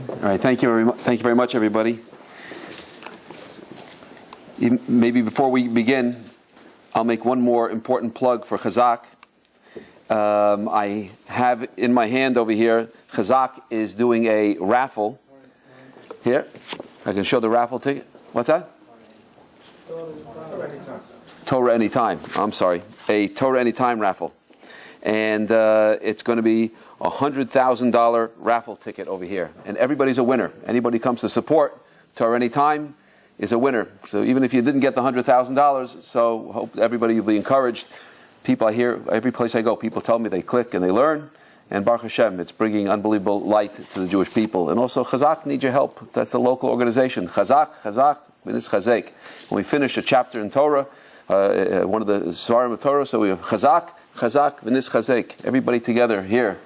All right, thank you very much, everybody. Maybe before we begin, I'll make one more important plug for CHAZAQ. I have in my hand over here, CHAZAQ is doing a raffle. Here, I can show the raffle ticket. What's that? Torah Anytime. I'm sorry. A Torah Anytime raffle. And it's going to be a $100,000 raffle ticket over here. And everybody's a winner. Anybody comes to support Torah Anytime is a winner. So even if you didn't get the $100,000, so hope everybody will be encouraged. People I hear, every place I go, people tell me they click and they learn. And Baruch Hashem, it's bringing unbelievable light to the Jewish people. And also CHAZAQ needs your help. That's the local organization. CHAZAQ, V'nis CHAZAQ. When we finish a chapter in Torah, one of the Svarim of Torah, so we have CHAZAQ, V'nis CHAZAQ. Everybody together here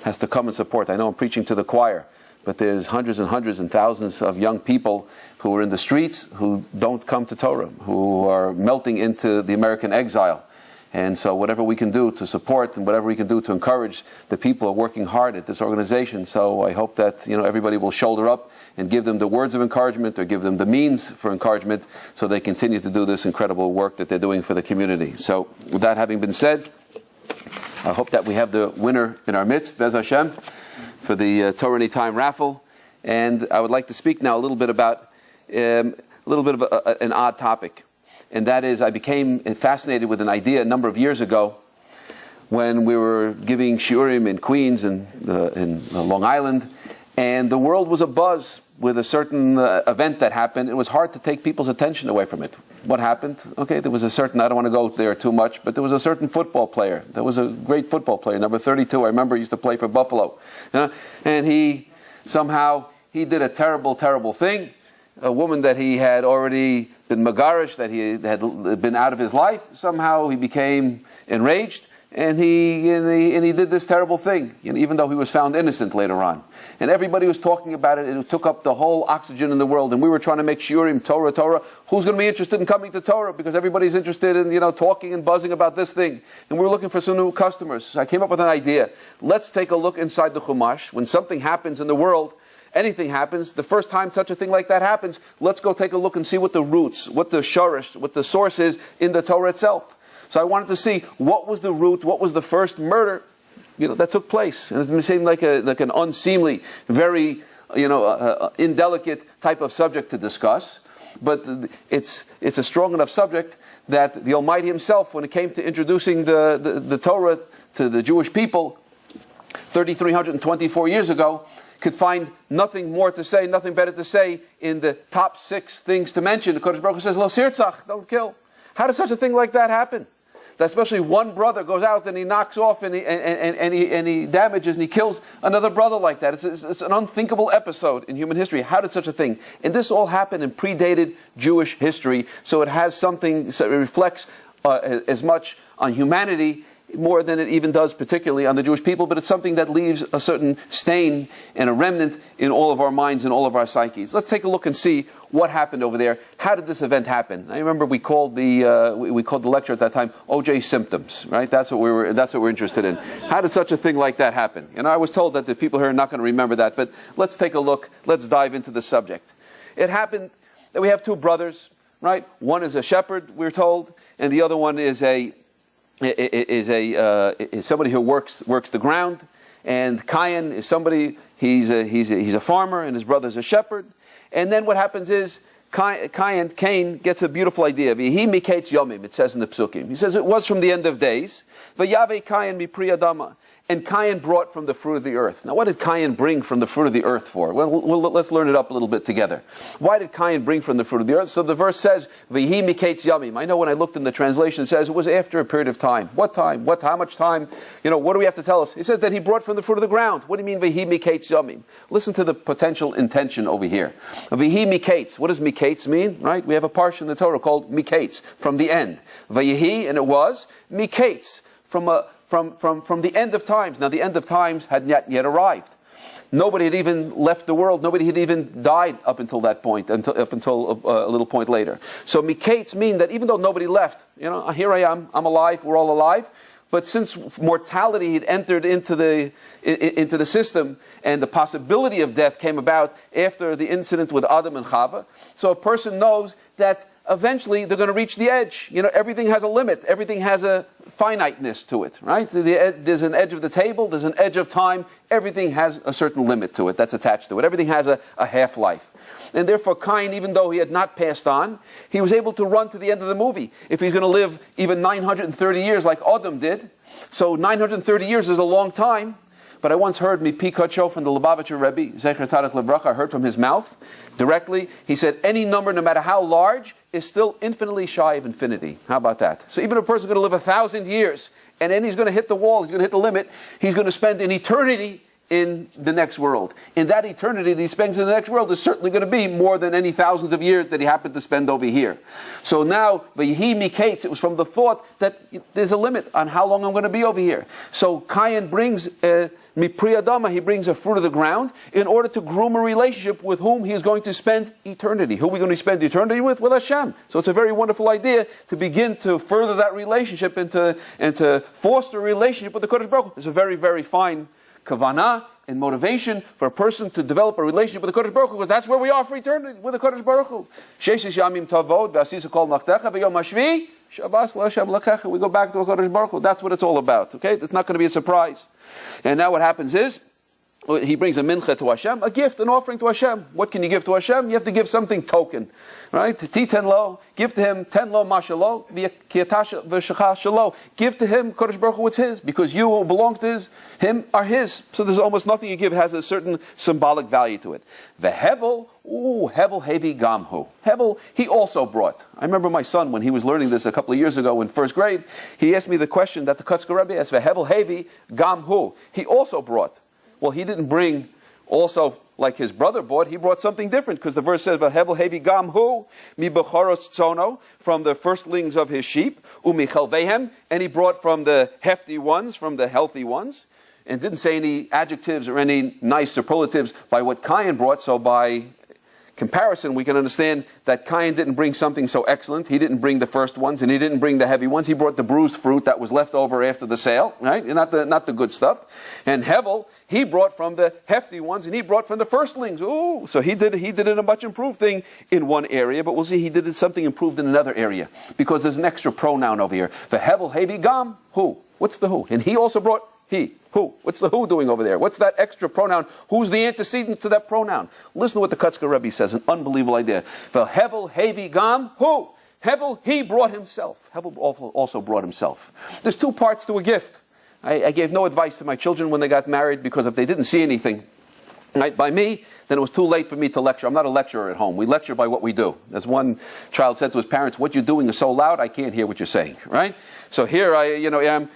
has to come and support. I know I'm preaching to the choir, but there's hundreds and hundreds and thousands of young people who are in the streets who don't come to Torah, who are melting into the American exile. And so whatever we can do to support and whatever we can do to encourage the people who are working hard at this organization. So I hope that everybody will shoulder up and give them the words of encouragement or give them the means for encouragement so they continue to do this incredible work that they're doing for the community. So with that having been said, I hope that we have the winner in our midst, Bez Hashem, for the Torah Anytime raffle. And I would like to speak now a little bit about an odd topic. And that is, I became fascinated with an idea a number of years ago when we were giving shiurim in Queens and in Long Island, and the world was abuzz with a certain event that happened. It was hard to take people's attention away from it. What happened? Okay, there was a certain, I don't want to go there too much, but there was a certain football player. There was a great football player, number 32. I remember he used to play for Buffalo. And he did a terrible, terrible thing. A woman that he had already been megarish, that he had been out of his life, somehow he became enraged, and he did this terrible thing, even though he was found innocent later on. And everybody was talking about it, and it took up the whole oxygen in the world. And we were trying to make shiurim, Torah. Who's going to be interested in coming to Torah? Because everybody's interested in talking and buzzing about this thing. And we were looking for some new customers. So I came up with an idea. Let's take a look inside the Chumash. When something happens in the world, anything happens, the first time such a thing like that happens, let's go take a look and see what the roots, what the shorish, what the source is in the Torah itself. So I wanted to see what was the root, what was the first murder, that took place. And it seemed like an unseemly, very, indelicate type of subject to discuss. But it's a strong enough subject that the Almighty Himself, when it came to introducing the Torah to the Jewish people 3,324 years ago, could find nothing more to say, nothing better to say in the top 6 things to mention. The Kodesh Baruch Hu says, "Lo sirtzach," don't kill. How does such a thing like that happen? That especially one brother goes out and he knocks off and he damages and he kills another brother like that. It's an unthinkable episode in human history. How did such a thing? And this all happened in predated Jewish history, so it has something, so it reflects as much on humanity more than it even does particularly on the Jewish people, but it's something that leaves a certain stain and a remnant in all of our minds and all of our psyches. Let's take a look and see what happened over there. How did this event happen? I remember we called the lecture at that time OJ symptoms, right? That's what we're interested in. How did such a thing like that happen? I was told that the people here are not going to remember that, but let's take a look. Let's dive into the subject. It happened that we have 2 brothers, right? One is a shepherd, we're told, and the other one is somebody who works the ground, and Cain is somebody, he's a farmer, and his brother's a shepherd. And then what happens is Cain gets a beautiful idea. V'hi miketz yomim, it says in the Psukim. He says it was from the end of days. V'yaveh Cain mipri adama. And Cain brought from the fruit of the earth. Now, what did Cain bring from the fruit of the earth for? Well, let's learn it up a little bit together. Why did Cain bring from the fruit of the earth? So the verse says, "V'hi miketz yamim." I know when I looked in the translation, it says it was after a period of time. What time? How much time? What do we have to tell us? It says that he brought from the fruit of the ground. What do you mean, "V'hi miketz yamim"? Listen to the potential intention over here. V'hi miketz. What does miketz mean? Right? We have a parsha in the Torah called miketz, from the end. V'yihi, and it was miketz, from the end of times. Now, the end of times had not yet arrived. Nobody had even left the world. Nobody had even died up until that point, up until a little point later. So miketz mean that even though nobody left, here I am, I'm alive, we're all alive, but since mortality had entered into the system, and the possibility of death came about after the incident with Adam and Chava, so a person knows that eventually they're going to reach the edge. Everything has a limit. Everything has a finiteness to it, right? There's an edge of the table. There's an edge of time. Everything has a certain limit to it that's attached to it. Everything has a half-life. And therefore, Cain, even though he had not passed on, he was able to run to the end of the movie. If he's going to live even 930 years like Adam did, so 930 years is a long time. But I once heard Mipi Kocho from the Rebbe, CHAZAQ.Rabbi, I heard from his mouth directly. He said, any number, no matter how large, is still infinitely shy of infinity. How about that? So even if a person's going to live 1,000 years, and then he's going to hit the wall, he's going to hit the limit, he's going to spend an eternity in the next world. In that eternity that he spends in the next world is certainly going to be more than any thousands of years that he happened to spend over here. So now, V'yihi Miketz, it was from the thought that there's a limit on how long I'm going to be over here. So Cain brings Mipri Adama, he brings a fruit of the ground in order to groom a relationship with whom he is going to spend eternity. Who are we going to spend eternity with? With Hashem. So it's a very wonderful idea to begin to further that relationship and to foster a relationship with the Kodesh Baruch Hu. It's a very, very fine kavanah and motivation for a person to develop a relationship with the Kodesh Baruch Hu, because that's where we are for eternity, with the Kodesh Baruch Hu. Sheish yamim tavod v'asisa kol nachtecha v'yom hashvi Shabbos l'Hashem l'kecha. We go back to the Kodesh Baruch Hu. That's what it's all about. Okay, it's not going to be a surprise. And now what happens is, he brings a mincha to Hashem, a gift, an offering to Hashem. What can you give to Hashem? You have to give something token, right? T10 lo, give to him 10 lo mashalo, v'yatasha v'shachah shalo. Give to him, Kodesh Baruch Hu, it's his, because you who belongs to him are his. So there's almost nothing you give has a certain symbolic value to it. V'hevel, hevel hevi gamhu. Hevel, he also brought. I remember my son, when he was learning this a couple of years ago in first grade, he asked me the question that the CHAZAQ.Rabbi asked, v'hevel hevi gamhu. He also brought. Well, he didn't bring also like his brother brought. He brought something different, because the verse says, "V'hevel hevi gamhu mi bechoros tzono," from the firstlings of his sheep, umichalvehem, and he brought from the hefty ones, from the healthy ones, and didn't say any adjectives or any nice superlatives by what Cain brought. So by comparison, we can understand that Cain didn't bring something so excellent. He didn't bring the first ones, and he didn't bring the heavy ones. He brought the bruised fruit that was left over after the sale, right? And not the good stuff. And Hevel, he brought from the hefty ones, and he brought from the firstlings. Ooh, so he did it a much improved thing in one area, but we'll see he did it something improved in another area, because there's an extra pronoun over here. The Hevel hevi gam who? What's the who? And he also brought he. Who? What's the who doing over there? What's that extra pronoun? Who's the antecedent to that pronoun? Listen to what the CHAZAQ.Rabbi says, an unbelievable idea. The Hevel hevi gam who? Hevel, he brought himself. Hevel also brought himself. There's two parts to a gift. I gave no advice to my children when they got married, because if they didn't see anything right by me, then it was too late for me to lecture. I'm not a lecturer at home. We lecture by what we do. As one child said to his parents, "What you're doing is so loud, I can't hear what you're saying." Right? So here I am,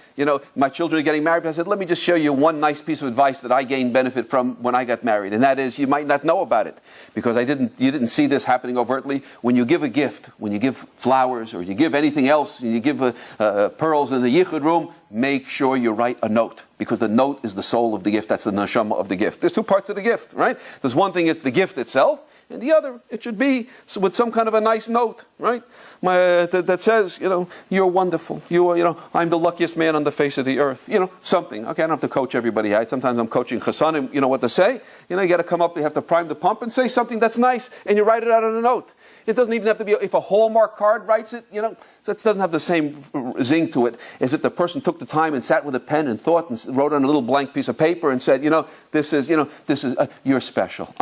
my children are getting married. I said, let me just show you one nice piece of advice that I gained benefit from when I got married. And that is, you might not know about it, because you didn't see this happening overtly. When you give a gift, when you give flowers, or you give anything else, you give pearls in the yichud room, make sure you write a note, because the note is the soul of the gift. That's the neshama of the gift. There's two parts of the gift, right? There's one thing, it's the gift itself, and the other, it should be with some kind of a nice note, right? That says, you're wonderful. I'm the luckiest man on the face of the earth. Something. Okay, I don't have to coach everybody. Sometimes I'm coaching chasanim, what to say. You got to come up, you have to prime the pump and say something that's nice, and you write it out on a note. It doesn't even have to be, if a Hallmark card writes it, so it doesn't have the same zing to it as if the person took the time and sat with a pen and thought and wrote on a little blank piece of paper and said, this is, you're special.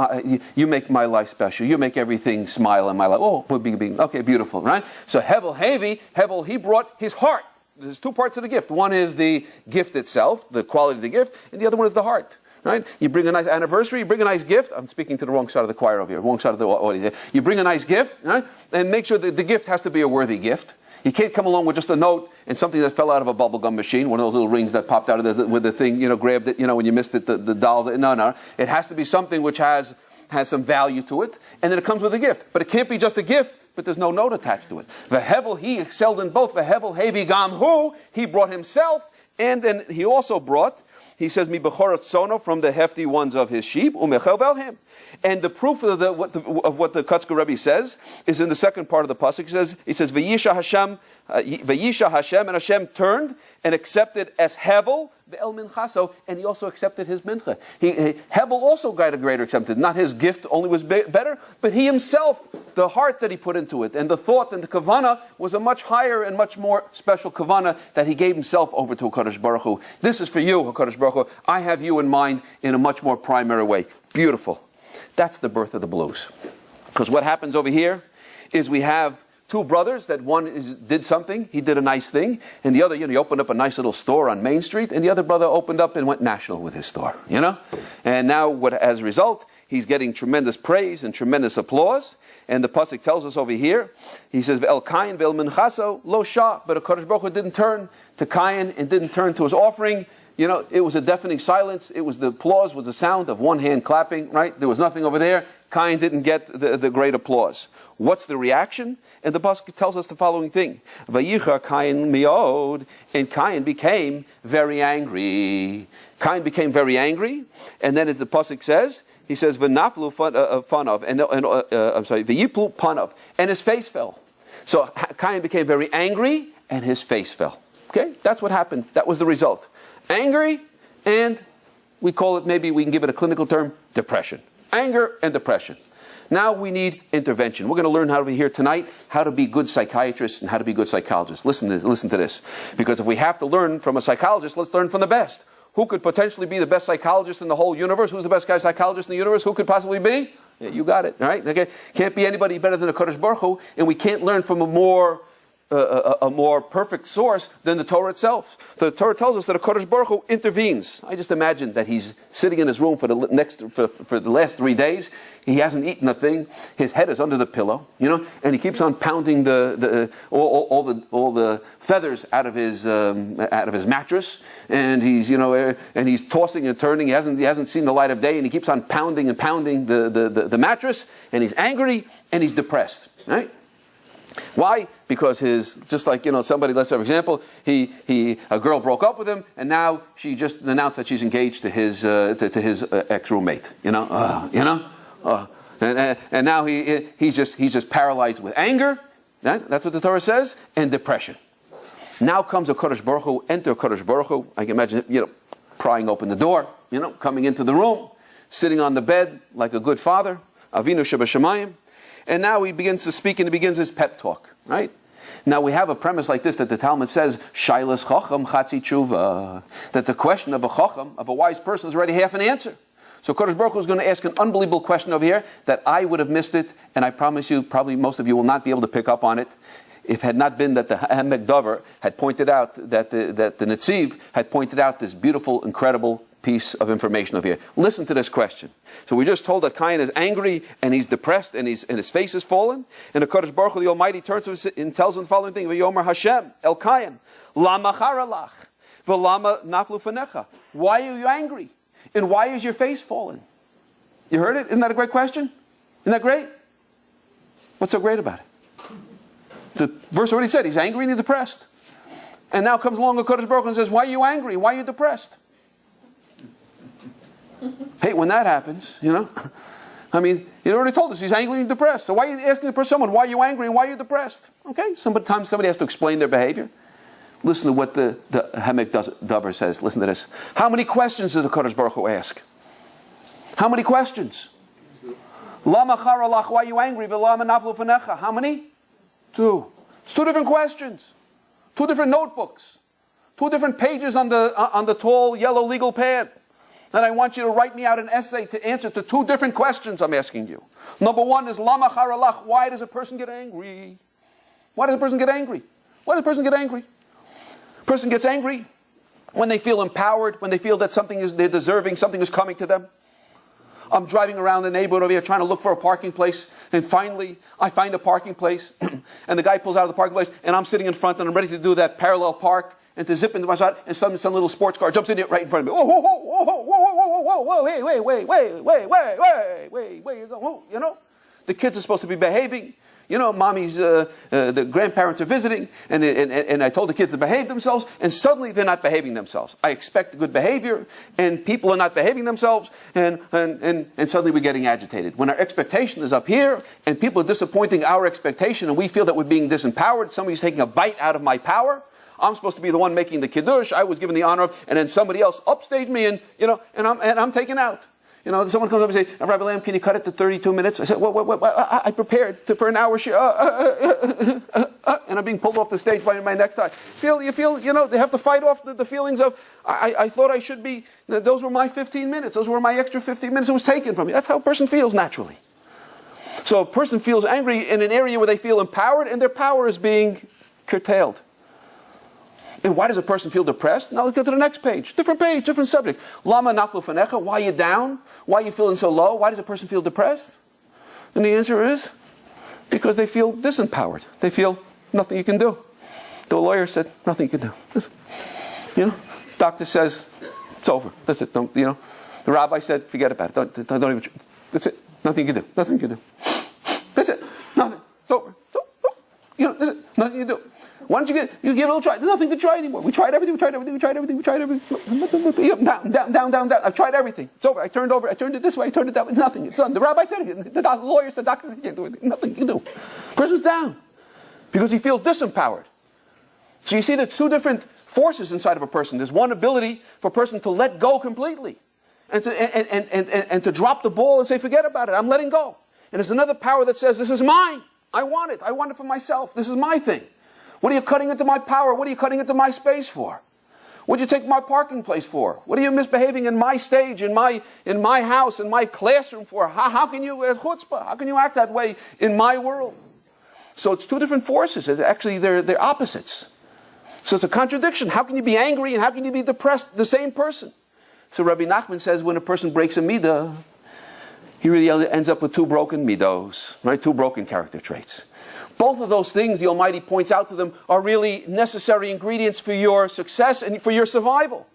You make my life special. You make everything smile in my life. Oh, okay, beautiful, right? So Hevel, he brought his heart. There's two parts of the gift. One is the gift itself, the quality of the gift, and the other one is the heart. Right? You bring a nice anniversary, you bring a nice gift. I'm speaking to the wrong side of the choir over here, wrong side of the audience. You bring a nice gift, right? And make sure that the gift has to be a worthy gift. You can't come along with just a note and something that fell out of a bubblegum machine, one of those little rings that popped out of with the thing, grabbed it, when you missed it, the dolls. No. It has to be something which has some value to it, and then it comes with a gift. But it can't be just a gift, but there's no note attached to it. V'hevel, he excelled in both. V'hevel hevi gam hu, he brought himself, and then he also brought he says, Mi bechorat sono, from the hefty ones of his sheep, umechovel him. And the proof of what the CHAZAQ.Rabbi says is in the second part of the pasuk. He says, Vayisha Hashem, and Hashem turned and accepted as Hevel ve'el minchaso, and he also accepted his mincha. Hevel also got a greater acceptance. Not his gift only was better, but he himself, the heart that he put into it, and the thought and the kavana was a much higher and much more special kavana that he gave himself over to HaKadosh Baruch Hu. This is for you, HaKadosh Baruch Hu. I have you in mind in a much more primary way. Beautiful. That's the birth of the blues. Because what happens over here is we have two brothers, that one did something, he did a nice thing, and the other, he opened up a nice little store on Main Street, and the other brother opened up and went national with his store, And now, as a result, he's getting tremendous praise and tremendous applause, and the pasuk tells us over here, he says, El Kain ve'el minchaso lo shah, but HaKadosh Baruch Hu didn't turn to Kain and didn't turn to his offering. It was a deafening silence. It was the applause, was the sound of one hand clapping, right? There was nothing over there. Cain didn't get the great applause. What's the reaction? And the pasuk tells us the following thing. Vayicha Cain miod, and Cain became very angry. Cain became very angry, and then as the pasuk says, he says, V'naflu fanav, V'yiplu panav, and his face fell. So Cain became very angry, and his face fell. Okay? That's what happened. That was the result. Angry, and we call it, maybe we can give it a clinical term, depression. Anger and depression. Now we need intervention. We're going to learn how to be here tonight, how to be good psychiatrists and how to be good psychologists. Listen to this. Because if we have to learn from a psychologist, let's learn from the best. Who could potentially be the best psychologist in the whole universe? Who's the best guy psychologist in the universe? Who could possibly be? Yeah, you got it. All right? Okay. Can't be anybody better than HaKadosh Baruch Hu, and we can't learn from a more perfect source than the Torah itself. The Torah tells us that HaKadosh Baruch Hu intervenes. I just imagine that he's sitting in his room for the last 3 days. He hasn't eaten a thing. His head is under the pillow, and he keeps on pounding all the feathers out of his mattress, and he's tossing and turning. He hasn't seen the light of day, and he keeps on pounding and pounding the mattress, and he's angry and he's depressed, right? Why? Because just like, somebody, let's say, for example, a girl broke up with him, and now she just announced that she's engaged to his ex-roommate, and now he's just paralyzed with anger. That's what the Torah says, and depression. Now comes a Kodesh Baruch Hu, enter Kodesh Baruch Hu. I can imagine, prying open the door, coming into the room, sitting on the bed like a good father, Avinu Shebashamayim. And now he begins to speak, and he begins his pep talk, right? Now we have a premise like this that the Talmud says, Shailas Chacham Chatzi Tshuva, that the question of a Chacham, of a wise person, is already half an answer. So Kodesh Baruch Hu is going to ask an unbelievable question over here that I would have missed it, and I promise you, probably most of you will not be able to pick up on it, if it had not been that the Hamek Dover had pointed out, that the Netziv had pointed out this beautiful, incredible piece of information over here. Listen to this question. So we just told that Cain is angry and he's depressed and his face is fallen. And the Kodesh Baruch Hu, the Almighty, turns to him and tells him the following thing: V'yomer Hashem El Cain, Lama Charalach, V'lama Naflu Fanecha. Why are you angry? And why is your face fallen? You heard it? Isn't that a great question? Isn't that great? What's so great about it? The verse already said he's angry and he's depressed. And now comes along the Kodesh Baruch Hu and says, why are you angry? Why are you depressed? Hey, when that happens, I mean, he already told us he's angry and depressed. So why are you asking someone, why are you angry and why are you depressed? Okay, sometimes somebody has to explain their behavior. Listen to what the Hamek Dover says. Listen to this. How many questions does the Kodesh Baruch Hu ask? How many questions? Lama charalach, why are you angry? V'lama naflu fanecha. How many? 2. It's 2 different questions. 2 different notebooks. 2 different pages on the tall yellow legal pad. And I want you to write me out an essay to answer to 2 different questions I'm asking you. Number 1 is Lama Charalach. Why does a person get angry? Why does a person get angry? Why does a person get angry? A person gets angry when they feel empowered, when they feel that they're deserving, something is coming to them. I'm driving around the neighborhood over here trying to look for a parking place, and finally I find a parking place, and the guy pulls out of the parking place, and I'm sitting in front, and I'm ready to do that parallel park, and to zip into my side, and some little sports car jumps in it right in front of me. Whoa, whoa, whoa, whoa, whoa, whoa, whoa, whoa, wait, you go, the kids are supposed to be behaving. mommy's, the grandparents are visiting, and I told the kids to behave themselves, and suddenly they're not behaving themselves. I expect good behavior, and people are not behaving themselves, and suddenly we're getting agitated. When our expectation is up here, and people are disappointing our expectation, and we feel that we're being disempowered, somebody's taking a bite out of my power. I'm supposed to be the one making the kiddush. I was given the honor of, and then somebody else upstaged me, and I'm taken out. Someone comes up and says, Rabbi Lamb, can you cut it to 32 minutes? I said, I prepared for an hour, and I'm being pulled off the stage by my necktie. You feel, they have to fight off the feelings of, I thought I should be, those were my 15 minutes. Those were my extra 15 minutes that was taken from me. That's how a person feels naturally. So a person feels angry in an area where they feel empowered, and their power is being curtailed. And why does a person feel depressed? Now let's go to the next page, different subject. Lama naflu fanecha, why are you down? Why are you feeling so low? Why does a person feel depressed? And the answer is, because they feel disempowered. They feel nothing you can do. The lawyer said, nothing you can do. Doctor says, it's over. That's it. The rabbi said, forget about it. Don't even, that's it. Nothing you can do. Nothing you can do. That's it. Nothing. It's over. That's it. Nothing you can do. Why don't you give it a little try? There's nothing to try anymore. We tried everything. Down. I've tried everything. It's over. I turned it this way. I turned it that way. Nothing. It's done. The rabbi said it. The lawyer said, doctor said, you can't do anything. Nothing you can do. The person's down because he feels disempowered. So you see there's two different forces inside of a person. There's one ability for a person to let go completely and to drop the ball and say, forget about it. I'm letting go. And there's another power that says, this is mine. I want it. I want it for myself. This is my thing. What are you cutting into my power? What are you cutting into my space for? What do you take my parking place for? What are you misbehaving in my stage, in my house, in my classroom for? How can you, chutzpah, how can you act that way in my world? So it's two different forces. Actually, they're opposites. So it's a contradiction. How can you be angry and how can you be depressed, the same person? So Rabbi Nachman says when a person breaks a midah, he really ends up with two broken midos, right? Two broken character traits. Both of those things, the Almighty points out to them, are really necessary ingredients for your success and for your survival.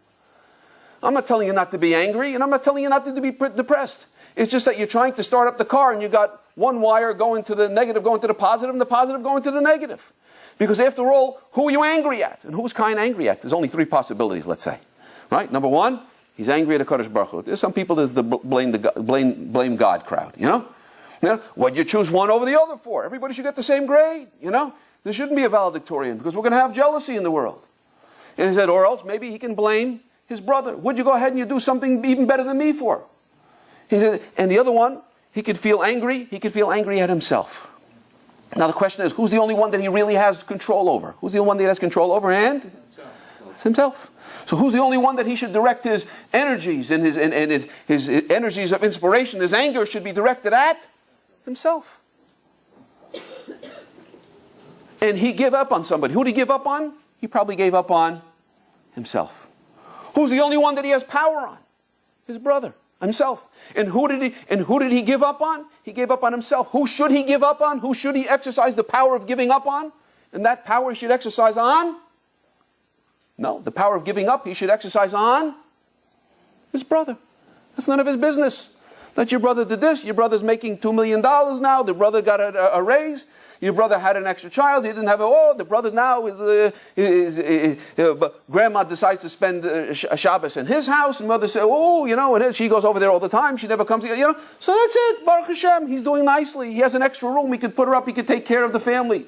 I'm not telling you not to be angry, and I'm not telling you not to be depressed. It's just that you're trying to start up the car, and you got one wire going to the negative, going to the positive, and the positive going to the negative. Because after all, who are you angry at? And who's kind angry at? There's only three possibilities, let's say. Right? Number one, he's angry at a Kadosh Baruch Hu. There's some people that's the blame God crowd, What'd you choose one over the other for? Everybody should get the same grade, There shouldn't be a valedictorian because we're going to have jealousy in the world. And he said, or else maybe he can blame his brother. Would you go ahead and you do something even better than me for? He said, and the other one, he could feel angry. He could feel angry at himself. Now the question is, who's the only one that he really has control over? Who's the only one that he has control over? And it's himself. So who's the only one that he should direct his energies and his energies of inspiration, his anger should be directed at? Himself. And he gave up on somebody. Who did he give up on? He probably gave up on himself. Who's the only one that he has power on? His brother, himself. And who did he give up on? He gave up on himself. Who should he give up on? Who should he exercise the power of giving up on? And that power he should exercise on? No, the power of giving up he should exercise on his brother. That's none of his business. That your brother did this, your brother's making $2 million now, the brother got a raise, your brother had an extra child, he didn't have the brother now, grandma decides to spend Shabbos in his house, and mother says, and she goes over there all the time, she never comes, so that's it, Baruch Hashem, he's doing nicely, he has an extra room, he could put her up, he could take care of the family,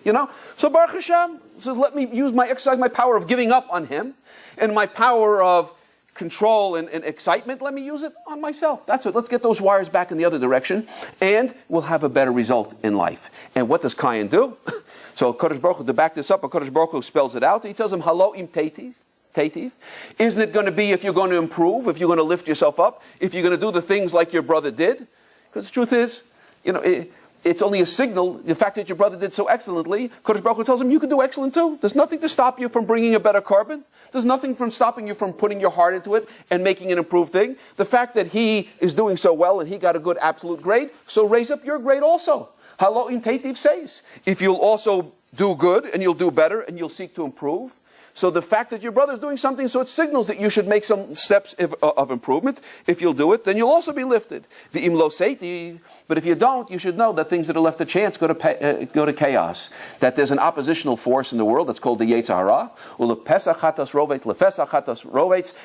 so Baruch Hashem, so let me exercise my power of giving up on him, and my power of control and excitement, let me use it on myself. That's it. Let's get those wires back in the other direction, and we'll have a better result in life. And what does Cain do? So Kadosh Baruch Hu, to back this up, Kadosh Baruch Hu spells it out. He tells him, Halo im teitiv. Isn't it going to be if you're going to improve, if you're going to lift yourself up, if you're going to do the things like your brother did? Because the truth is, it's only a signal, the fact that your brother did so excellently, Kadosh Baruch Hu tells him, you can do excellent too. There's nothing to stop you from bringing a better carbon. There's nothing from stopping you from putting your heart into it and making an improved thing. The fact that he is doing so well and he got a good absolute grade, so raise up your grade also. Halo im teitiv says, if you'll also do good and you'll do better and you'll seek to improve, So the fact that your brother is doing something, so it signals that you should make some steps of improvement. If you'll do it, then you'll also be lifted. V'im lo seiti, but if you don't, you should know that things that are left to chance go to chaos. That there's an oppositional force in the world that's called the Yetzer Hara.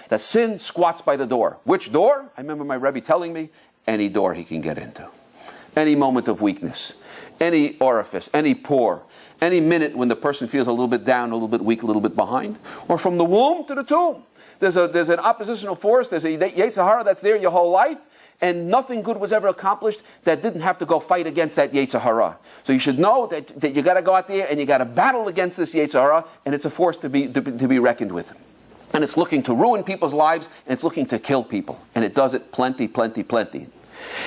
That sin squats by the door. Which door? I remember my Rebbe telling me, any door he can get into. Any moment of weakness. Any orifice. Any pore. Any minute when the person feels a little bit down, a little bit weak, a little bit behind. Or from the womb to the tomb. There's an oppositional force. There's a Yetzer Hara that's there your whole life. And nothing good was ever accomplished that didn't have to go fight against that Yetzer Hara. So you should know that you got to go out there and you got to battle against this Yetzer Hara, and it's a force to be reckoned with. And it's looking to ruin people's lives, and it's looking to kill people. And it does it plenty.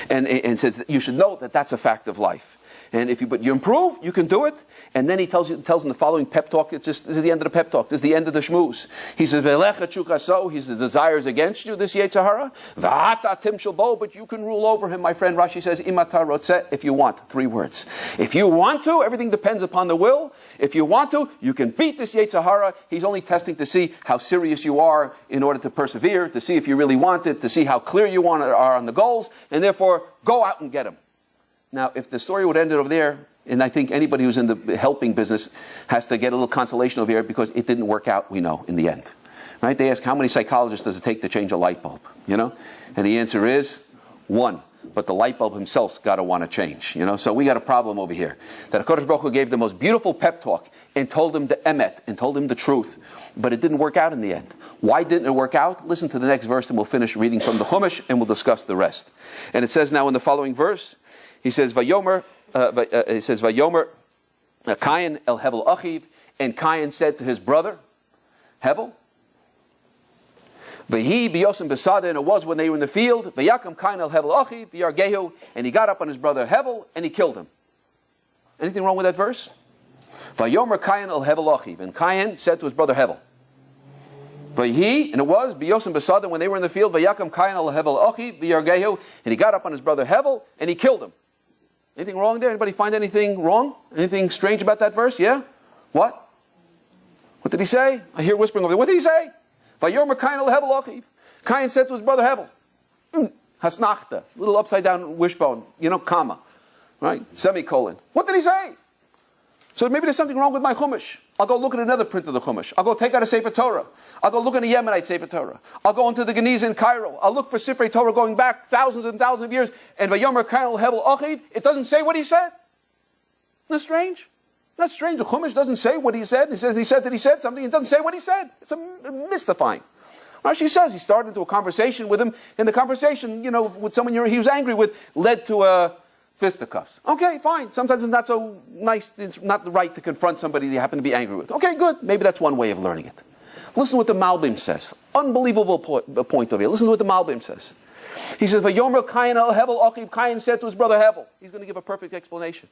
And says you should know that that's a fact of life. And but you improve, you can do it. And then he tells him the following pep talk. This is the end of the pep talk. This is the end of the shmooze. He says, "Ve'lecha chukaso." He says, "Desires against you, this Yetzer Hara. V'ata timshel bo," but you can rule over him. My friend Rashi says, "Imata rotzeh," if you want. 3 words. If you want to, everything depends upon the will. If you want to, you can beat this Yetzer Hara. He's only testing to see how serious you are in order to persevere, to see if you really want it, to see how clear you are on the goals, and therefore go out and get him. Now, if the story would end over there, and I think anybody who's in the helping business has to get a little consolation over here because it didn't work out, we know, in the end. Right? They ask, how many psychologists does it take to change a light bulb? You know? And the answer is 1. But the light bulb himself's got to want to change. You know? So we got a problem over here. That HaKadosh Baruch Hu gave the most beautiful pep talk and told him the emet, and told him the truth. But it didn't work out in the end. Why didn't it work out? Listen to the next verse and we'll finish reading from the Chumash and we'll discuss the rest. And it says now in the following verse, he says, Vayomer, Cain el Hevel Achiv, and Cain said to his brother, Hevel, Vahi biyosem besada, and it was when they were in the field, Vayakam Cain el Hevel Achiv, v'yargehu, and he got up on his brother Hevel, and he killed him. Anything wrong with that verse? Vayomer Cain el Hevel Achiv, and Cain said to his brother Hevel, Vahi, and it was biyosem besada, when they were in the field, Vayakam Cain el Hevel Achiv, v'yargehu, and he got up on his brother Hevel, and he killed him. Anything wrong there? Anybody find anything wrong? Anything strange about that verse? Yeah? What? What did he say? I hear whispering over there. What did he say? Vayomer Cain el Hevel Achiv. Cain said to his brother Hevel, Hasnachta, little upside down wishbone, comma, right? Semicolon. What did he say? So maybe there's something wrong with my Chumash. I'll go look at another print of the Chumash. I'll go take out a Sefer Torah. I'll go look at a Yemenite Sefer Torah. I'll go into the Geniza in Cairo. I'll look for Sifrei Torah going back thousands and thousands of years. And Vayomer Cain el Hevel Achiv, it doesn't say what he said. Isn't that strange? That's strange. The Chumash doesn't say what he said. He says he said that he said something. It doesn't say what he said. It's mystifying. Rashi says he started into a conversation with him. And the conversation, with someone he was angry with, led to fisticuffs. Okay, fine. Sometimes it's not so nice. It's not right to confront somebody you happen to be angry with. Okay, good. Maybe that's one way of learning it. Listen to what the Malbim says. Unbelievable point over here. Listen to what the Malbim says. He says, Vayomer Cain el Hevel Achiv. Cain said to his brother Hevel. He's going to give a perfect explanation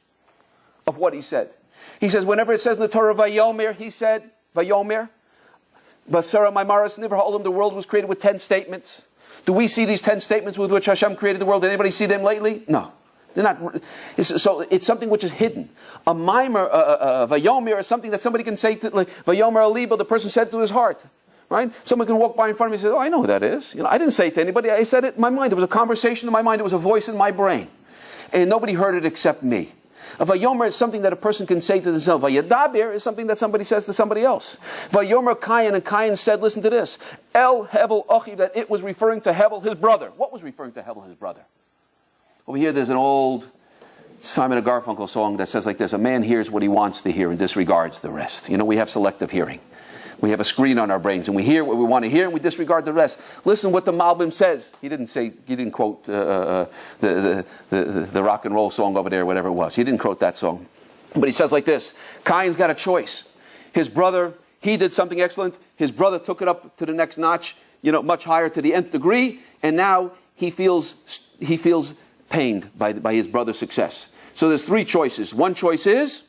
of what he said. He says, whenever it says in the Torah, Vayomer, he said, Vayomer, Basara Maimaras Nivra Ha'olam, the world was created with 10 statements. Do we see these 10 statements with which Hashem created the world? Did anybody see them lately? No. They're not. So it's something which is hidden. A mimer, Vayomer, is something that somebody can say to, like Vayomer Aliba, the person said to his heart. Right? Someone can walk by in front of me and say, oh, I know who that is. I didn't say it to anybody. I said it in my mind. There was a conversation in my mind. It was a voice in my brain. And nobody heard it except me. A Vayomer is something that a person can say to themselves. Vayadaber is something that somebody says to somebody else. Vayomer Cain, and Cain said, listen to this, El Hevel Achiv, that it was referring to Hevel, his brother. What was referring to Hevel, his brother? Over here there's an old Simon & Garfunkel song that says like this, a man hears what he wants to hear and disregards the rest. We have selective hearing. We have a screen on our brains and we hear what we want to hear and we disregard the rest. Listen what the Malbim says. He didn't quote the rock and roll song over there, whatever it was. He didn't quote that song. But he says like this, Cain's got a choice. His brother, he did something excellent. His brother took it up to the next notch, much higher to the nth degree. And now he feels pained by his brother's success. So there's 3 choices. One choice is,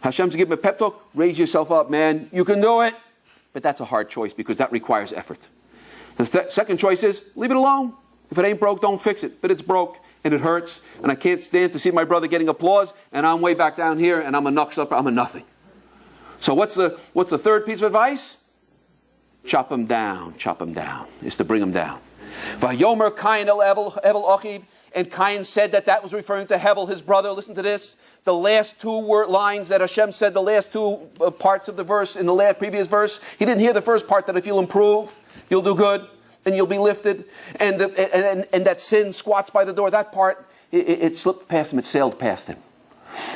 Hashem's giving him a pep talk, raise yourself up, man, you can do it. But that's a hard choice because that requires effort. The second choice is, leave it alone. If it ain't broke, don't fix it. But it's broke, and it hurts, and I can't stand to see my brother getting applause, and I'm way back down here, and I'm a nukshlapper, I'm a nothing. So what's the third piece of advice? Chop him down, is to bring him down. Vayomer Kain el Hevel Achiv, and Kain said that was referring to Hevel, his brother. Listen to this. The last two lines that Hashem said, the last two parts of the verse in the previous verse. He didn't hear the first part, that if you'll improve, you'll do good, and you'll be lifted, and that sin squats by the door. That part, it slipped past him, it sailed past him.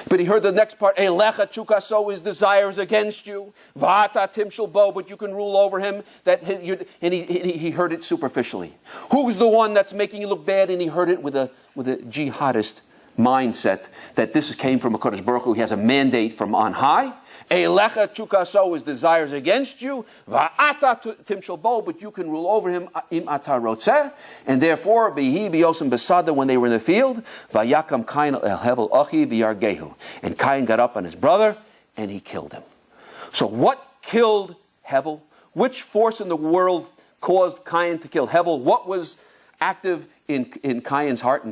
But he heard the next part, Eilecha Chukaso, his desires against you, Vata Timshel Bo, but you can rule over him. And he heard it superficially. Who's the one that's making you look bad? And he heard it with a jihadist mindset, that this came from a Kodesh Baruch Hu. He has a mandate from on high. Eilecha Chukaso, his desires against you, Va'ata Timshel Bo, but you can rule over him, Im Ata Rotzeh. And therefore, Bihi Biyosem Besada, when they were in the field, Vayakam Kain el Hevel Achi V'Yargehu. And Kain got up on his brother, and he killed him. So what killed Hevel? Which force in the world caused Kain to kill Hevel? What was active in Kain's heart?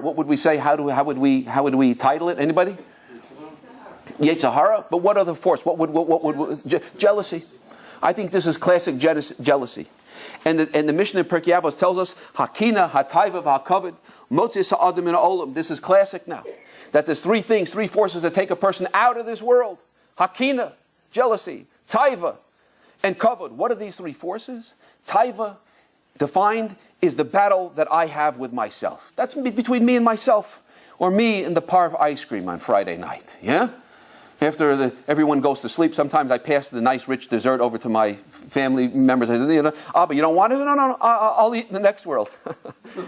What would we say? How would we title it? Anybody? Yetzer Hara. But what other force? What would jealousy? I think this is classic jealousy. And the Mishnah in Pirkei Avos tells us Hakina, Hataiva, Hakavod, Motzei Sa'adim in Olam. This is classic now. That there's three forces that take a person out of this world. Hakina, jealousy, Taiva, and Kavod. What are these three forces? Taiva, defined, is the battle that I have with myself. That's between me and myself, or me and the par of ice cream on Friday night. Yeah? After everyone goes to sleep, sometimes I pass the nice rich dessert over to my family members. I said, but you don't want it? No, I'll eat in the next world.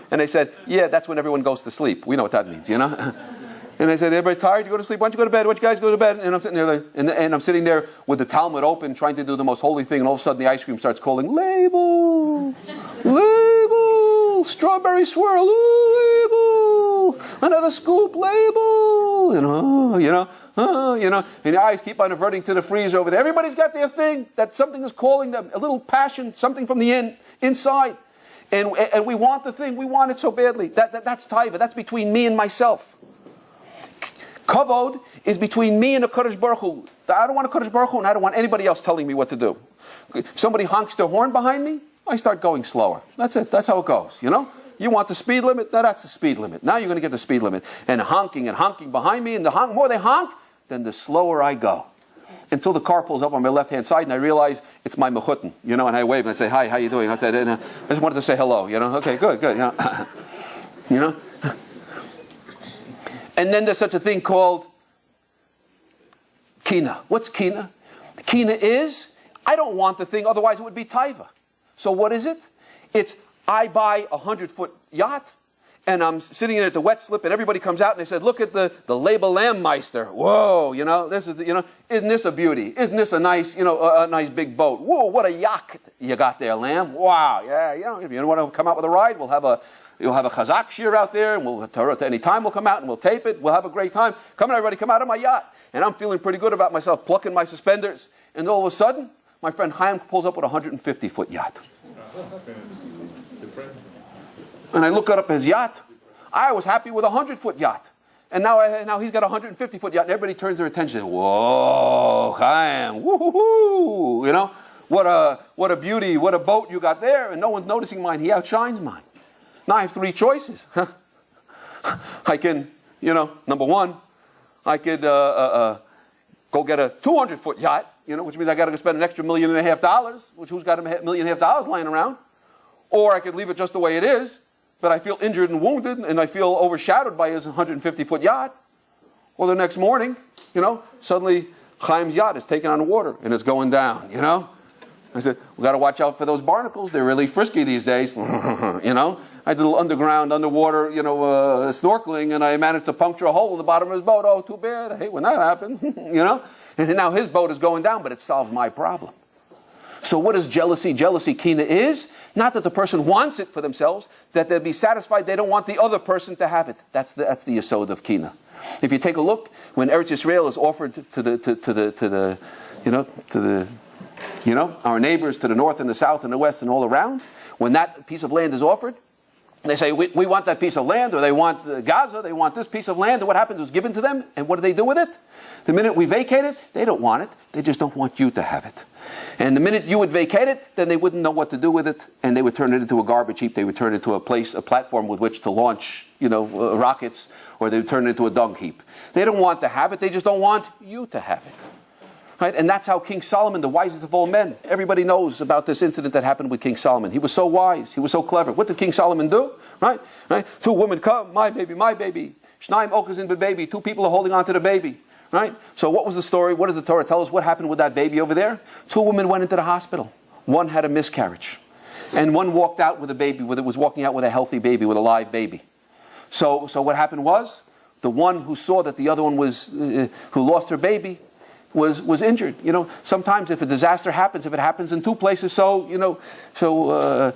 And they said, yeah, that's when everyone goes to sleep. We know what that means, And I said, everybody tired? You go to sleep? Why don't you go to bed? Why don't you guys go to bed? And I'm sitting there, and I'm sitting there with the Talmud open, trying to do the most holy thing, and all of a sudden the ice cream starts calling, label, strawberry swirl, label, another scoop, label, and your eyes keep on averting to the freezer over there. Everybody's got their thing, that something is calling them, a little passion, something from the inside. And we want the thing, we want it so badly. That's taiva, that's between me and myself. Kavod is between me and the Kodesh Baruch Hu. I don't want a Kodesh Baruch Hu, and I don't want anybody else telling me what to do. If somebody honks their horn behind me, I start going slower. That's it. That's how it goes, You want the speed limit? Now that's the speed limit. Now you're going to get the speed limit. And honking behind me, and the more they honk, then the slower I go. Until the car pulls up on my left-hand side, and I realize it's my mechutin, and I wave, and I say, hi, how you doing? I just wanted to say hello, Okay, good, And then there's such a thing called kina. What's kina? Kina is, I don't want the thing, otherwise it would be taiva. So what is it? It's, I buy a 100-foot yacht, and I'm sitting in at the wet slip, and everybody comes out, and they said, look at the label Lammmeister. Whoa, this is, isn't this a beauty? Isn't this a nice, a nice big boat? Whoa, what a yacht you got there, Lamb. Wow, yeah, if you want to come out with a ride, you'll have a CHAZAQ shir out there, and at any time we'll come out and we'll tape it. We'll have a great time. Come on, everybody, come out of my yacht. And I'm feeling pretty good about myself, plucking my suspenders. And all of a sudden, my friend Chaim pulls up with a 150-foot yacht. And I look up his yacht. I was happy with a 100-foot yacht. And now he's got a 150-foot yacht. And everybody turns their attention. Whoa, Chaim, woo-hoo-hoo. What a beauty, what a boat you got there. And no one's noticing mine. He outshines mine. Now I have three choices. I can, number one, I could go get a 200-foot yacht, which means I got to spend an extra $1.5 million, which who's got $1.5 million lying around? Or I could leave it just the way it is, but I feel injured and wounded, and I feel overshadowed by his 150-foot yacht. Or the next morning, suddenly Chaim's yacht is taken on the water, and it's going down, I said, we got to watch out for those barnacles. They're really frisky these days. I did a little underwater, snorkeling, and I managed to puncture a hole in the bottom of his boat. Oh, too bad. I hate when that happens, And now his boat is going down, but it solves my problem. So what is jealousy? Jealousy, kina, is not that the person wants it for themselves, that they'll be satisfied. They don't want the other person to have it. That's the yesod of kina. If you take a look, when Eretz Yisrael is offered to our neighbors to the north and the south and the west and all around, when that piece of land is offered, They say, we want that piece of land, or they want Gaza, they want this piece of land, and what happens was given to them, and what do they do with it? The minute we vacate it, they don't want it, they just don't want you to have it. And the minute you would vacate it, then they wouldn't know what to do with it, and they would turn it into a garbage heap, they would turn it into a platform with which to launch, rockets, or they would turn it into a dung heap. They don't want to have it, they just don't want you to have it. Right? And that's how King Solomon, the wisest of all men, everybody knows about this incident that happened with King Solomon. He was so wise, he was so clever. What did King Solomon do? Right? 2 women come, my baby, my baby. Shnaim ochazin bebaby. 2 people are holding on to the baby. Right? So what was the story? What does the Torah tell us? What happened with that baby over there? 2 women went into the hospital. One had a miscarriage. And one walked out with a baby, was walking out with a healthy baby, with a live baby. So what happened was, the one who saw that the other one was, who lost her baby, was injured. Sometimes if a disaster happens, if it happens in 2 places, so tzaras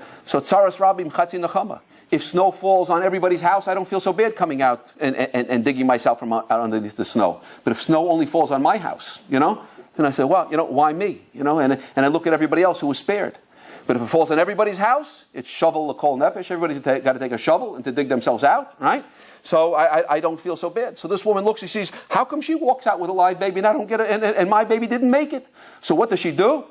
rabim chatzi nechama. If snow falls on everybody's house, I don't feel so bad coming out and digging myself from out underneath the snow. But if snow only falls on my house, then I say, well, why me? And I look at everybody else who was spared. But if it falls on everybody's house, it's shovel l'kol nefesh. Everybody's got to take a shovel and to dig themselves out, right? So I don't feel so bad. So this woman looks, she sees, how come she walks out with a live baby and I don't get it, and my baby didn't make it? So what does she do?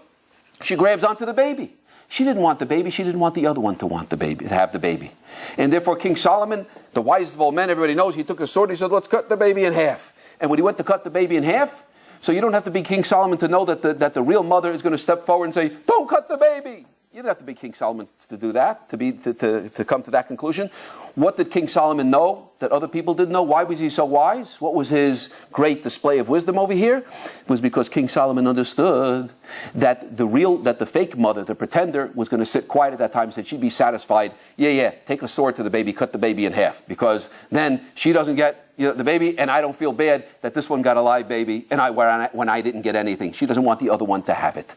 She grabs onto the baby. She didn't want the baby. She didn't want the other one to want the baby, to have the baby. And therefore King Solomon, the wisest of all men, everybody knows, he took a sword and he said, let's cut the baby in half. And when he went to cut the baby in half, so you don't have to be King Solomon to know that the real mother is going to step forward and say, don't cut the baby. You don't have to be King Solomon to do that, to come to that conclusion. What did King Solomon know that other people didn't know? Why was he so wise? What was his great display of wisdom over here? It was because King Solomon understood that the fake mother, the pretender, was going to sit quiet at that time and said she'd be satisfied. Yeah, take a sword to the baby, cut the baby in half, because then she doesn't get the baby, and I don't feel bad that this one got a live baby, and when I didn't get anything. She doesn't want the other one to have it.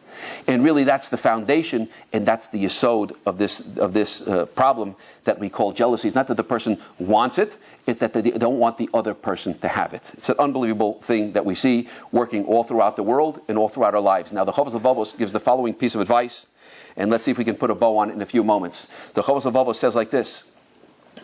And really, that's the foundation, and that's the yesod of this problem that we call jealousy. It's not that the person wants it, it's that they don't want the other person to have it. It's an unbelievable thing that we see working all throughout the world and all throughout our lives. Now, the Chavos Levavos gives the following piece of advice, and let's see if we can put a bow on it in a few moments. The Chavos Levavos says like this.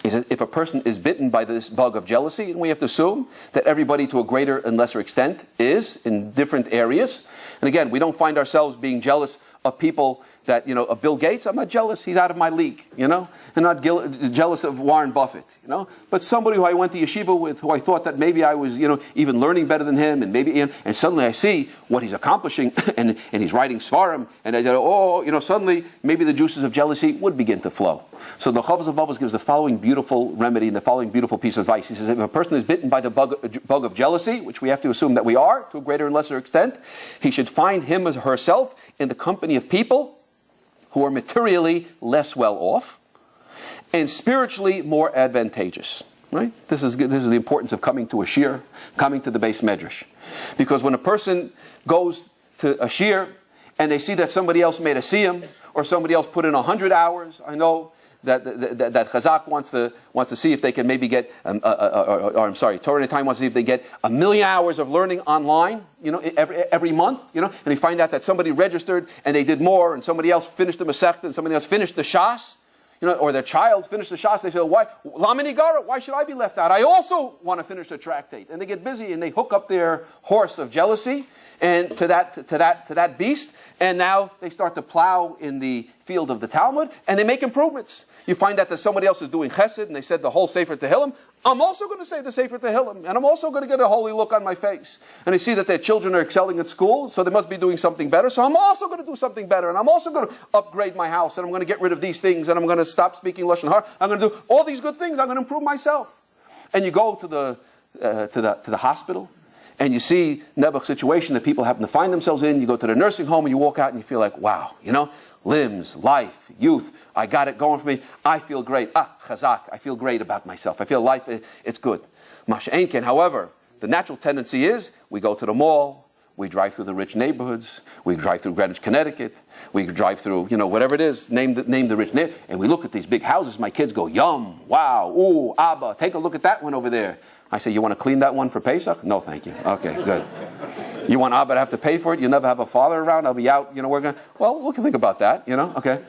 He says, if a person is bitten by this bug of jealousy, and we have to assume that everybody to a greater and lesser extent is in different areas. And again, we don't find ourselves being jealous of people that, of Bill Gates. I'm not jealous. He's out of my league, I'm not jealous of Warren Buffett, But somebody who I went to yeshiva with, who I thought that maybe I was, even learning better than him, and suddenly I see what he's accomplishing, and he's writing svarim, and I go, suddenly maybe the juices of jealousy would begin to flow. So the Chavos Levavos gives the following beautiful remedy and the following beautiful piece of advice. He says, if a person is bitten by the bug of jealousy, which we have to assume that we are to a greater and lesser extent, he should find him or herself in the company of people who are materially less well off and spiritually more advantageous. Right? This is the importance of coming to a shir, coming to the Beis Medrash. Because when a person goes to a shir and they see that somebody else made a siyum or somebody else put in 100 hours, I know that CHAZAQ wants to see if they can maybe get, Torah Anytime wants to see if they get 1 million hours of learning online, every month, and they find out that somebody registered and they did more, and somebody else finished the Masechta, and somebody else finished the Shas, or their child finished the Shas. They say, why, Lamini Gara, why should I be left out? I also want to finish the tractate. And they get busy and they hook up their horse of jealousy and to that beast, and now they start to plow in the field of the Talmud, and they make improvements. You find out that somebody else is doing chesed, and they said the whole Sefer Tehillim. I'm also going to say the Sefer Tehillim, and I'm also going to get a holy look on my face. And they see that their children are excelling at school, so they must be doing something better. So I'm also going to do something better, and I'm also going to upgrade my house, and I'm going to get rid of these things, and I'm going to stop speaking Lashon Hara. I'm going to do all these good things. I'm going to improve myself. And you go to the hospital, and you see Nebuch's situation that people happen to find themselves in. You go to the nursing home, and you walk out, and you feel like, wow, limbs, life, youth. I got it going for me. I feel great. CHAZAQ. I feel great about myself. I feel life, it's good. Masha Einken, however, the natural tendency is we go to the mall, we drive through the rich neighborhoods, we drive through Greenwich, Connecticut, we drive through, whatever it is, name the rich neighborhood, and we look at these big houses. My kids go, yum, wow, ooh, Abba, take a look at that one over there. I say, you want to clean that one for Pesach? No, thank you. Okay, good. You want Abba to have to pay for it? You never have a father around? I'll be out, we're going to... Well, we can think about that, okay.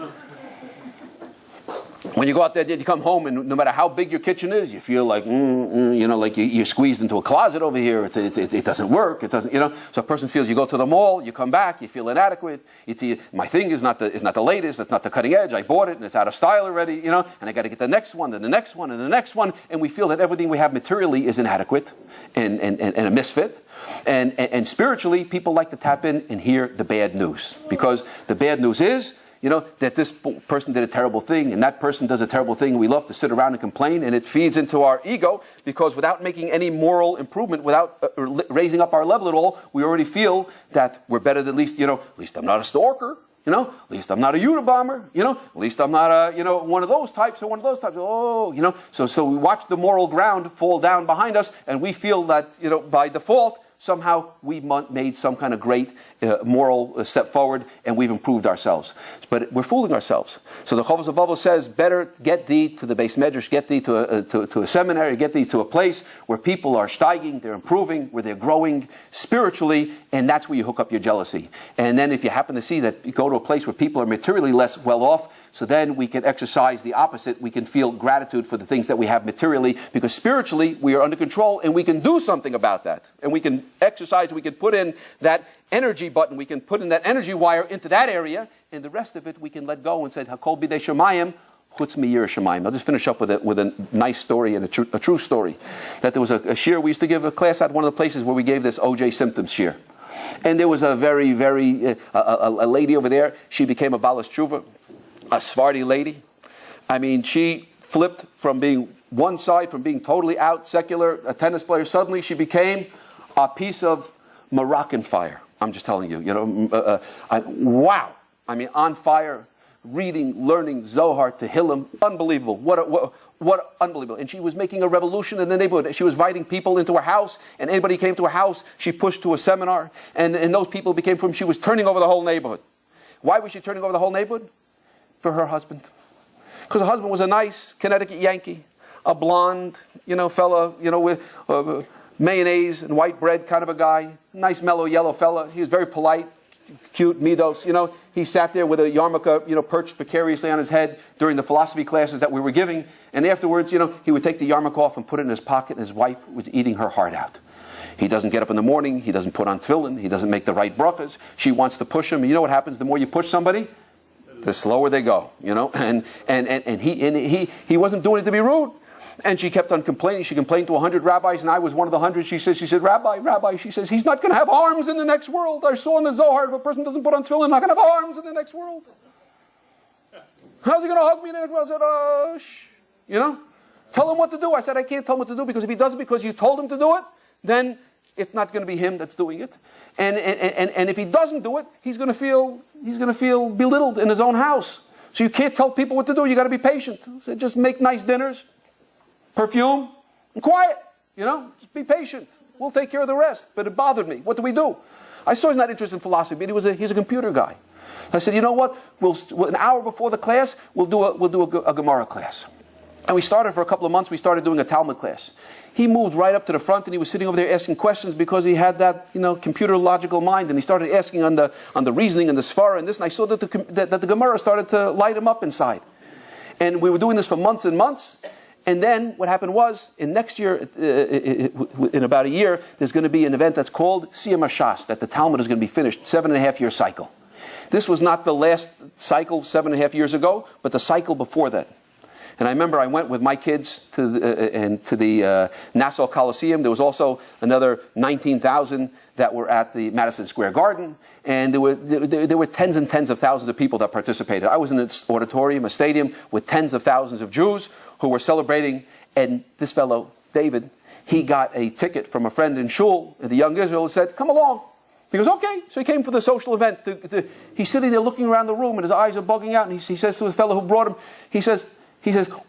When you go out there, you come home, and no matter how big your kitchen is, you feel like, like you're squeezed into a closet over here. It doesn't work. It doesn't, So a person feels, you go to the mall, you come back, you feel inadequate. My thing is not the latest. It's not the cutting edge. I bought it, and it's out of style already. And I got to get the next one, and the next one, and the next one. And we feel that everything we have materially is inadequate and a misfit. And spiritually, people like to tap in and hear the bad news, because the bad news is, that this person did a terrible thing and that person does a terrible thing. We love to sit around and complain, and it feeds into our ego, because without making any moral improvement, without raising up our level at all, we already feel that we're better than, at least I'm not a stalker, at least I'm not a Unabomber, at least I'm not one of those types or one of those types. So we watch the moral ground fall down behind us, and we feel that, by default, somehow we've made some kind of great moral step forward, and we've improved ourselves. But we're fooling ourselves. So the Chovos HaLevavos says, better get thee to the Beis Medrash, get thee to a seminary, get thee to a place where people are steiging, they're improving, where they're growing spiritually, and that's where you hook up your jealousy. And then if you happen to see that you go to a place where people are materially less well off, so then we can exercise the opposite. We can feel gratitude for the things that we have materially, because spiritually we are under control, and we can do something about that. And we can exercise, we can put in that energy button, we can put in that energy wire into that area, and the rest of it we can let go and say, Hakol bidei Shemayim, chutz miyirah Shemayim. I'll just finish up with a nice story and a true story. That there was a shiur we used to give a class at one of the places where we gave this OJ symptoms shiur. And there was a very, very, a lady over there, she became a Balas Tshuva, a Sephardi lady. I mean, she flipped from being one side, from being totally out, secular, a tennis player. Suddenly she became a piece of Moroccan fire. I'm just telling you, wow. I mean, on fire, reading, learning, Zohar, Tehillim, unbelievable. What unbelievable. And she was making a revolution in the neighborhood. She was inviting people into her house, and anybody came to her house, she pushed to a seminar, and those people became from, she was turning over the whole neighborhood. Why was she turning over the whole neighborhood? For her husband. Because her husband was a nice Connecticut Yankee, a blonde, fella, with mayonnaise and white bread kind of a guy, nice mellow yellow fella. He was very polite, cute, midos. He sat there with a yarmulke, perched precariously on his head during the philosophy classes that we were giving. And afterwards, he would take the yarmulke off and put it in his pocket, and his wife was eating her heart out. He doesn't get up in the morning. He doesn't put on tefillin. He doesn't make the right brachas. She wants to push him. And you know what happens? The more you push somebody, the slower they go, and he wasn't doing it to be rude. And she kept on complaining. She complained to 100 rabbis, and I was one of the 100. She said, Rabbi, she says, he's not going to have arms in the next world. I saw in the Zohar, if a person doesn't put on tefillin, not going to have arms in the next world. How's he going to hug me in the next world? I said, tell him what to do. I said, I can't tell him what to do, because if he does it because you told him to do it, then it's not going to be him that's doing it. And if he doesn't do it, he's going to feel belittled in his own house. So you can't tell people what to do. You got to be patient. So just make nice dinners, perfume, and quiet. Just be patient. We'll take care of the rest. But it bothered me. What do we do? I saw he's not interested in philosophy, but he's a computer guy. I said, you know what? An hour before the class, we'll do a Gemara class. And we started for a couple of months. We started doing a Talmud class. He moved right up to the front, and he was sitting over there asking questions, because he had that, computer logical mind, and he started asking on the reasoning and the svara and this. And I saw that the Gemara started to light him up inside. And we were doing this for months and months. And then what happened was, in next year, in about a year, there's going to be an event that's called Siyam HaShas, that the Talmud is going to be finished, 7.5-year cycle. This was not the last cycle 7.5 years ago, but the cycle before that. And I remember I went with my kids to the Nassau Coliseum. There was also another 19,000 that were at the Madison Square Garden. And there were tens and tens of thousands of people that participated. I was in an auditorium, a stadium, with tens of thousands of Jews who were celebrating. And this fellow, David, he got a ticket from a friend in Shul, the Young Israel, who said, come along. He goes, okay. So he came for the social event. He's sitting there looking around the room, and his eyes are bugging out. And he says to the fellow who brought him, he says,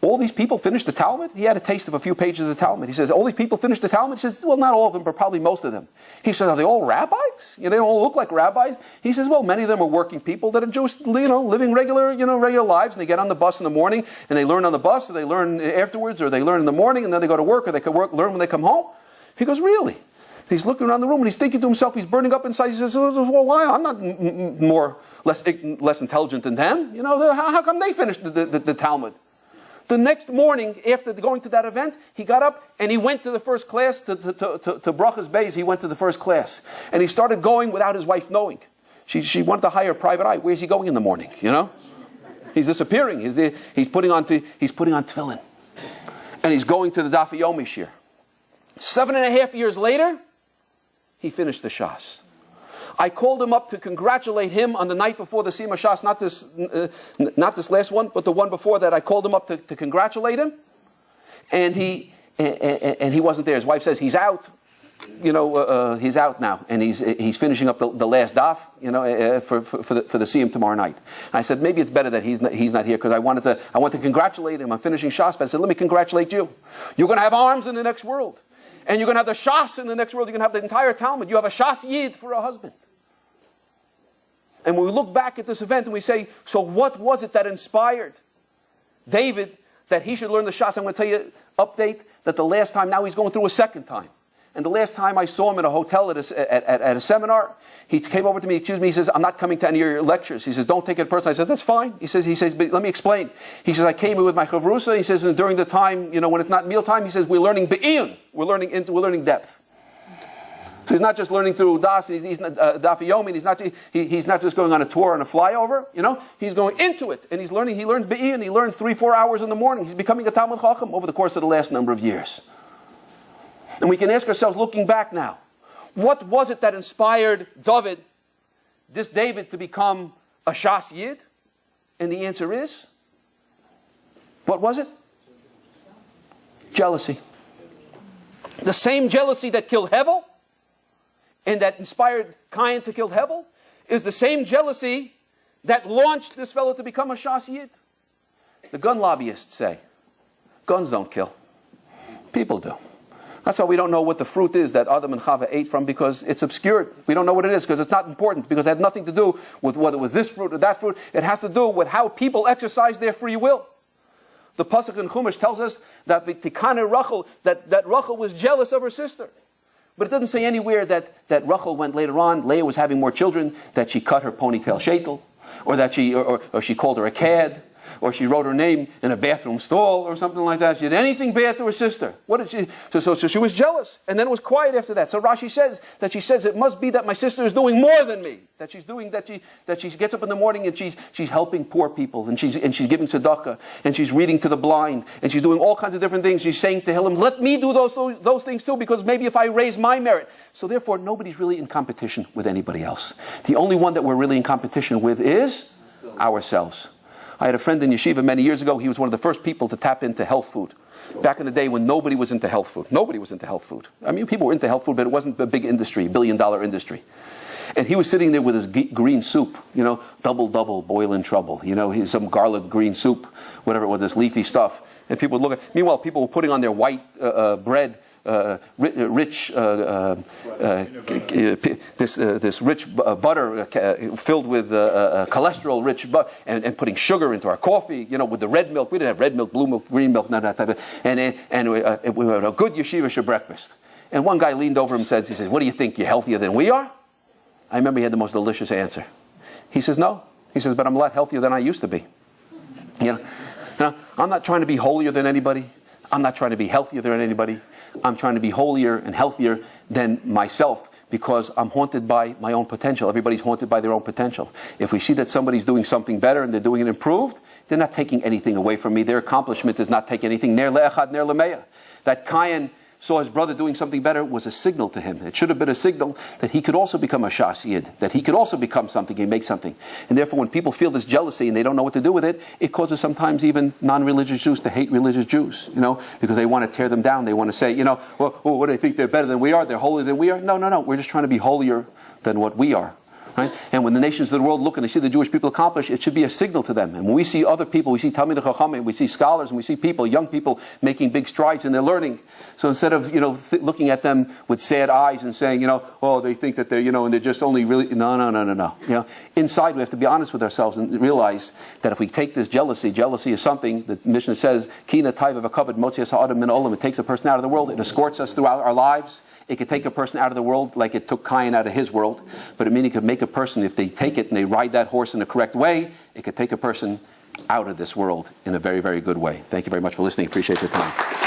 all these people finished the Talmud? He had a taste of a few pages of the Talmud. He says, all these people finished the Talmud? He says, well, not all of them, but probably most of them. He says, are they all rabbis? They don't all look like rabbis. He says, well, many of them are working people that are just, living regular lives, and they get on the bus in the morning, and they learn on the bus, or they learn afterwards, or they learn in the morning, and then they go to work, or they can learn when they come home. He goes, really? He's looking around the room, and he's thinking to himself, he's burning up inside. He says, well, why? I'm not less intelligent than them. How come they finished the Talmud? The next morning, after going to that event, he got up and he went to the first class, to Brachas Beis. He went to the first class. And he started going without his wife knowing. She wanted to hire a private eye. Where's he going in the morning, you know? He's disappearing. He's putting on tefillin. And he's going to the Daf Yomi shir. 7.5 years later, he finished the Shas. I called him up to congratulate him on the night before the Sima Shas, not this last one, but the one before that. I called him up to congratulate him, and he wasn't there. His wife says he's out. He's out now, and he's finishing up the last daf, for the Siyum tomorrow night. I said maybe it's better that he's not here, because I want to congratulate him on finishing Shas. But I said, let me congratulate you. You're going to have arms in the next world, and you're going to have the Shas in the next world. You're going to have the entire Talmud. You have a Shas Yid for a husband. And when we look back at this event and we say, so what was it that inspired David that he should learn the Shas? I'm going to tell you, update, that the last time, now he's going through a second time. And the last time I saw him at a hotel at a seminar, he came over to me, excuse me, he says, I'm not coming to any of your lectures. He says, don't take it personally. I said, that's fine. He says, but let me explain. He says, I came here with my chavrusa. He says, and during the time, when it's not mealtime, he says, we're learning be'iyun. We're learning depth. So he's not just learning through Das, he's not Daf Yomi, he's not just going on a tour and a flyover, he's going into it, and he learns Be'iyun, he learns 3-4 hours in the morning. He's becoming a Talmud Chacham over the course of the last number of years. And we can ask ourselves, looking back now, what was it that inspired this David, to become a Shas Yid? And the answer is, what was it? Jealousy. The same jealousy that killed Hevel, and that inspired Cain to kill Hevel, is the same jealousy that launched this fellow to become a Shas Yid. The gun lobbyists say, guns don't kill. People do. That's why we don't know what the fruit is that Adam and Chava ate from, because it's obscured. We don't know what it is because it's not important, because it had nothing to do with whether it was this fruit or that fruit. It has to do with how people exercise their free will. The Pasuk in Chumash tells us that Tikane Rachel, that Rachel was jealous of her sister. But it doesn't say anywhere that Rachel went later on, Leah was having more children, that she cut her ponytail sheitel, or that she called her a cad, or she wrote her name in a bathroom stall, or something like that. She did anything bad to her sister. What did she? So she was jealous, and then it was quiet after that. So Rashi says it must be that my sister is doing more than me. That she gets up in the morning and she's helping poor people, and she's giving tzedakah, and she's reading to the blind, and she's doing all kinds of different things. She's saying to Hillel, let me do those things too, because maybe if I raise my merit. So therefore, nobody's really in competition with anybody else. The only one that we're really in competition with is ourselves. I had a friend in yeshiva many years ago. He was one of the first people to tap into health food. Back in the day when nobody was into health food. Nobody was into health food. I mean, people were into health food, but it wasn't a big industry, $1 billion industry. And he was sitting there with his green soup, double, boil in trouble. He's some garlic green soup, whatever it was, this leafy stuff. And people would look at, meanwhile, people were putting on their white bread, rich, this rich butter filled with cholesterol-rich butter, and putting sugar into our coffee. With the red milk, we didn't have red milk, blue milk, green milk, none of that type of. And we had a good yeshivish breakfast. And one guy leaned over him and said, "What do you think? You're healthier than we are?" I remember he had the most delicious answer. He says, "No." He says, "But I'm a lot healthier than I used to be." Now, I'm not trying to be holier than anybody. I'm not trying to be healthier than anybody. I'm trying to be holier and healthier than myself, because I'm haunted by my own potential. Everybody's haunted by their own potential. If we see that somebody's doing something better and they're doing it improved, they're not taking anything away from me. Their accomplishment does not take anything. Ner le'echad, ner le'meya. That Cain saw his brother doing something better was a signal to him. It should have been a signal that he could also become a Shas Yid, that he could also become something and make something. And therefore, when people feel this jealousy and they don't know what to do with it, it causes sometimes even non-religious Jews to hate religious Jews, because they want to tear them down. They want to say, what do they think? They're better than we are? They're holier than we are? No. We're just trying to be holier than what we are. Right? And when the nations of the world look and they see the Jewish people accomplish, it should be a signal to them. And when we see other people, we see Talmidei Chachamim, we see scholars, and we see people, young people, making big strides in their learning. So instead of looking at them with sad eyes and saying, they think that they're, and they're just only really no. Inside, we have to be honest with ourselves and realize that if we take this jealousy is something that the Mishnah says, Kina Taiva V'Kavod Motzias Ha'adam Min Olam. It takes a person out of the world. It escorts us throughout our lives. It could take a person out of the world like it took Cain out of his world. But it means it could make a person, if they take it and they ride that horse in the correct way, it could take a person out of this world in a very, very good way. Thank you very much for listening. Appreciate your time.